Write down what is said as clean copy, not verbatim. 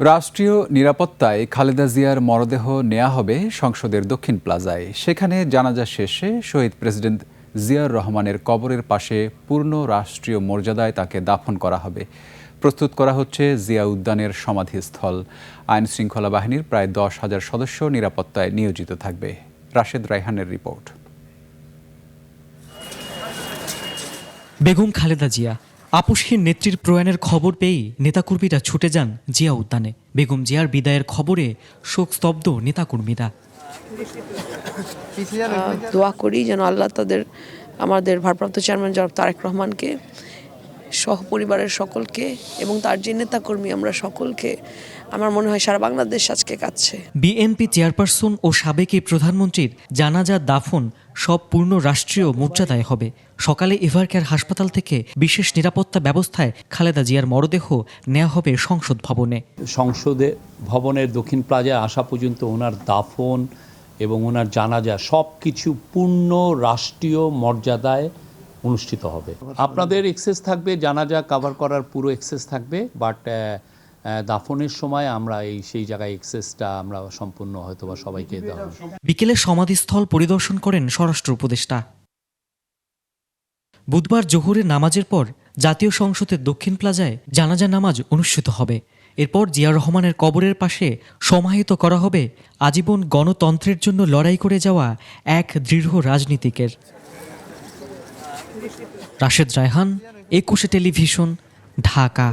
রাষ্ট্রীয় নিরাপত্তায় খালেদা জিয়ার মরদেহ নেওয়া হবে সংসদের দক্ষিণ প্লাজায়। সেখানে জানাজা শেষে শহীদ প্রেসিডেন্ট জিয়াউর রহমানের কবরের পাশে পূর্ণ রাষ্ট্রীয় মর্যাদায় তাকে দাফন করা হবে। প্রস্তুত করা হচ্ছে জিয়া উদ্যানের সমাধিস্থল। আইন শৃঙ্খলা বাহিনীর প্রায় 10,000 সদস্য নিরাপত্তায় নিয়োজিত থাকবে। রাশেদ রায়হানের রিপোর্ট। বেগম খালেদা জিয়া আপসহীন নেত্রীর প্রয়াণের খবর পেয়েই নেতাকর্মীরা ছুটে যান জিয়া উদ্যানে। বেগম জিয়ার বিদায়ের খবরে শোকস্তব্ধ নেতাকর্মীরা। দোয়া করি যেন আল্লাহ আমাদের ভারপ্রাপ্ত চেয়ারম্যান জনাব তারেক রহমানকে, সহপরিবারের সকলকে এবং তার যে নেতাকর্মী আমরা সকলকে, আমার মনে হয় সারা বাংলাদেশ আজকে কাঁদছে। বিএনপি চেয়ারপারসন ও সাবেক প্রধানমন্ত্রীর জানাজা দাফন সব পূর্ণ রাষ্ট্রীয় মর্যাদায় হবে। সকালে এভারকেয়ার হাসপাতাল থেকে বিশেষ নিরাপত্তা ব্যবস্থায় খালেদা জিয়ার মরদেহ নেওয়া হবে সংসদ ভবনে। সংসদে ভবনের দক্ষিণ প্লাজায় আসা পর্যন্ত ওনার দাফন এবং ওনার জানাজা সব কিছু পূর্ণ রাষ্ট্রীয় মর্যাদায় অনুষ্ঠিত হবে। আপনাদের এক্সেস থাকবে, জানাজা কভার করার পুরো এক্সেস থাকবে, বাট দাফনের সময় আমরা সেই জায়গায় এক্সেসটা আমরা সম্পূর্ণ হয়তোবা সবাইকে দেওয়া হবে। বিকেলে সমাধিস্থল পরিদর্শন করেন স্বরাষ্ট্র উপদেষ্টা। বুধবার জোহরের নামাজের পর জাতীয় সংসদের দক্ষিণ প্লাজায় জানাজা নামাজ অনুষ্ঠিত হবে। এরপর জিয়াউর রহমানের কবরের পাশে সমাহিত করা হবে আজীবন গণতন্ত্রের জন্য লড়াই করে যাওয়া এক দৃঢ় রাজনীতিকের। রাশেদ রায়হান, 21 টেলিভিশন, ঢাকা।